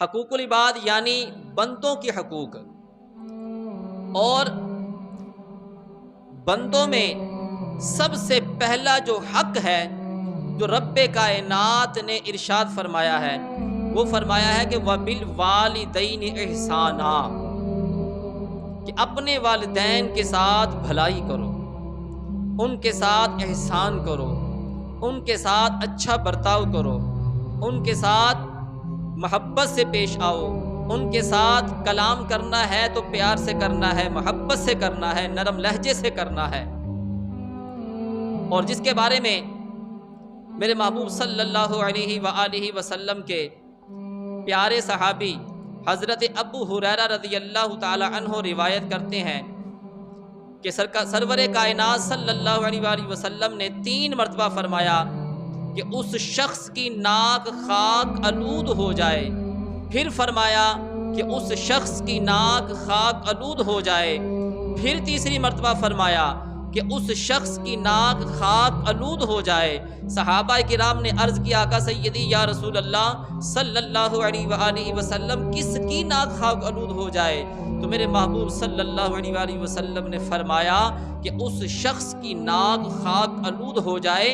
حقوق العباد یعنی بندوں کے حقوق، اور بندوں میں سب سے پہلا جو حق ہے جو رب کائنات نے ارشاد فرمایا ہے وہ فرمایا ہے کہ وَبِالْوَالِدَيْنِ احسانا، کہ اپنے والدین کے ساتھ بھلائی کرو، ان کے ساتھ احسان کرو، ان کے ساتھ اچھا برتاؤ کرو، ان کے ساتھ محبت سے پیش آؤ، ان کے ساتھ کلام کرنا ہے تو پیار سے کرنا ہے، محبت سے کرنا ہے، نرم لہجے سے کرنا ہے۔ اور جس کے بارے میں میرے محبوب صلی اللہ علیہ وآلہ وسلم کے پیارے صحابی حضرت ابو ہریرہ رضی اللہ تعالی عنہ روایت کرتے ہیں کہ سرور کائنات صلی اللہ علیہ وآلہ وسلم نے 3 مرتبہ فرمایا کہ اس شخص کی ناک خاک آلود ہو جائے، پھر فرمایا کہ اس شخص کی ناک خاک آلود ہو جائے، پھر تیسری مرتبہ فرمایا کہ اس شخص کی ناک خاک آلود ہو جائے۔ صحابہ کرام نے عرض کیا آقا سیدی یا رسول اللہ صلی اللہ علیہ وآلہ وسلم کس کی ناک خاک آلود ہو جائے؟ تو میرے محبوب صلی اللہ علیہ وآلہ وسلم نے فرمایا کہ اس شخص کی ناک خاک آلود ہو جائے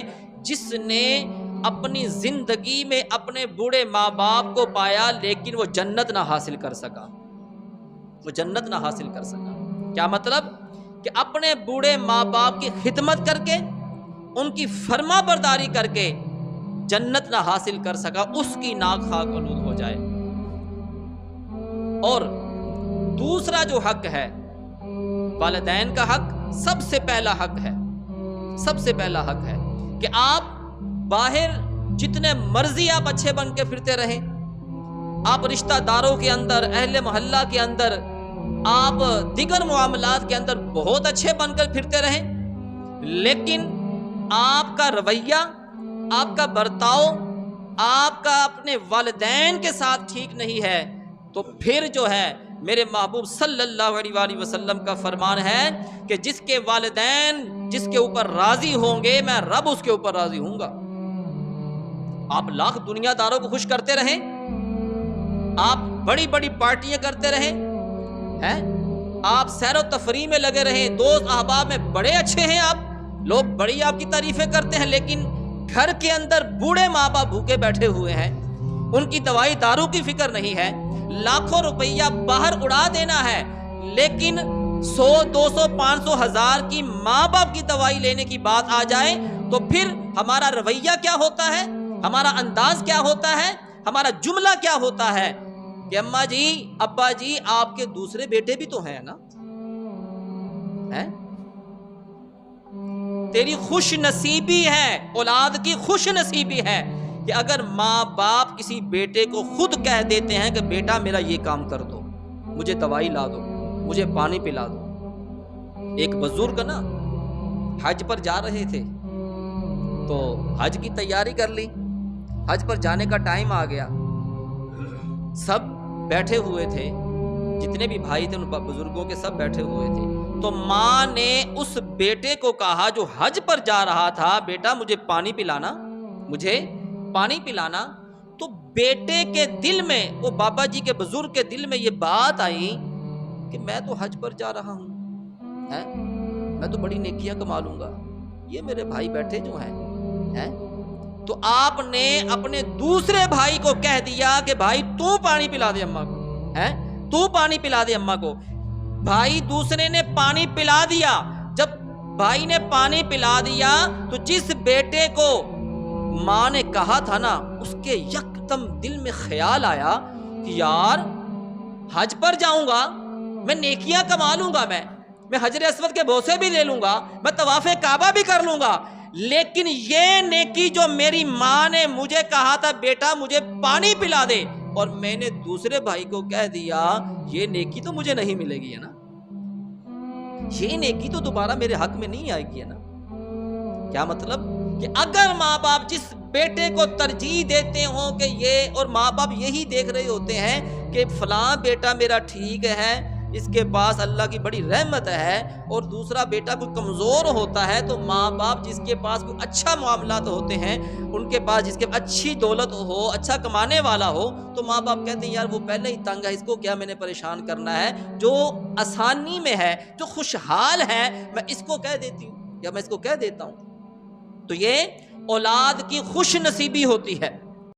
جس نے اپنی زندگی میں اپنے بوڑھے ماں باپ کو پایا لیکن وہ جنت نہ حاصل کر سکا، وہ جنت نہ حاصل کر سکا۔ کیا مطلب؟ کہ اپنے بوڑھے ماں باپ کی خدمت کر کے، ان کی فرما برداری کر کے جنت نہ حاصل کر سکا، اس کی ناک خاک آلود ہو جائے۔ اور دوسرا جو حق ہے والدین کا حق، سب سے پہلا حق ہے، سب سے پہلا حق ہے کہ آپ باہر جتنے مرضی آپ اچھے بن کے پھرتے رہیں، آپ رشتہ داروں کے اندر، اہل محلہ کے اندر، آپ دیگر معاملات کے اندر بہت اچھے بن کر پھرتے رہیں، لیکن آپ کا رویہ، آپ کا برتاؤ، آپ کا اپنے والدین کے ساتھ ٹھیک نہیں ہے، تو پھر جو ہے میرے محبوب صلی اللہ علیہ وآلہ وسلم کا فرمان ہے کہ جس کے والدین جس کے اوپر راضی ہوں گے میں رب اس کے اوپر راضی ہوں گا۔ آپ لاکھ دنیا داروں کو خوش کرتے رہیں، آپ بڑی بڑی پارٹیاں کرتے رہیں، آپ سیر و تفریح میں لگے رہیں، دوست احباب میں بڑے اچھے ہیں، آپ لوگ بڑی آپ کی تعریفیں کرتے ہیں، لیکن گھر کے اندر بوڑھے ماں باپ بھوکے بیٹھے ہوئے ہیں، ان کی دوائی دارو کی فکر نہیں ہے، لاکھوں روپیہ باہر اڑا دینا ہے، لیکن 100 200 500 1000 کی ماں باپ کی دوائی لینے کی بات آ جائے تو پھر ہمارا رویہ کیا ہوتا ہے، ہمارا انداز کیا ہوتا ہے، ہمارا جملہ کیا ہوتا ہے کہ اماں جی ابا جی آپ کے دوسرے بیٹے بھی تو ہیں نا، تیری خوش نصیبی ہے، اولاد کی خوش نصیبی ہے کہ اگر ماں باپ کسی بیٹے کو خود کہہ دیتے ہیں کہ بیٹا میرا یہ کام کر دو، مجھے دوائی لا دو، مجھے پانی پلا دو۔ ایک بزرگ نا حج پر جا رہے تھے تو حج کی تیاری کر لی، حج پر جانے کا ٹائم آ گیا، سب بیٹھے ہوئے تھے، جتنے بھی بھائی تھے ان بزرگوں کے سب بیٹھے ہوئے تھے، تو ماں نے اس بیٹے کو کہا جو حج پر جا رہا تھا، بیٹا مجھے پانی پلانا، مجھے پانی پلانا۔ تو بیٹے کے دل میں، وہ بابا جی کے بزرگ کے دل میں یہ بات آئی کہ میں تو حج پر جا رہا ہوں، میں تو بڑی نیکیاں کما لوں گا، یہ میرے بھائی بیٹھے جو ہیں، تو آپ نے اپنے دوسرے بھائی کو کہہ دیا کہ بھائی تو پانی پلا دے اماں کو، تو پانی پلا دے اماں کو۔ بھائی دوسرے نے پانی پلا دیا، جب بھائی نے پانی پلا دیا تو جس بیٹے کو ماں نے کہا تھا نا، اس کے یکدم دل میں خیال آیا کہ یار حج پر جاؤں گا، میں نیکیاں کما لوں گا، میں حجر اسود کے بوسے بھی لے لوں گا، میں طواف کعبہ بھی کر لوں گا، لیکن یہ نیکی جو میری ماں نے مجھے کہا تھا بیٹا مجھے پانی پلا دے، اور میں نے دوسرے بھائی کو کہہ دیا، یہ نیکی تو مجھے نہیں ملے گی ہے نا، یہ نیکی تو دوبارہ میرے حق میں نہیں آئے گی ہے نا۔ کیا مطلب؟ کہ اگر ماں باپ جس بیٹے کو ترجیح دیتے ہوں کہ یہ، اور ماں باپ یہی دیکھ رہے ہوتے ہیں کہ فلاں بیٹا میرا ٹھیک ہے، اس کے پاس اللہ کی بڑی رحمت ہے، اور دوسرا بیٹا کوئی کمزور ہوتا ہے تو ماں باپ جس کے پاس کوئی اچھا معاملات ہوتے ہیں، ان کے پاس جس کے اچھی دولت ہو، اچھا کمانے والا ہو، تو ماں باپ کہتے ہیں یار وہ پہلے ہی تنگ ہے، اس کو کیا میں نے پریشان کرنا ہے، جو آسانی میں ہے، جو خوشحال ہے، میں اس کو کہہ دیتی ہوں یا میں اس کو کہہ دیتا ہوں۔ تو یہ اولاد کی خوش نصیبی ہوتی ہے۔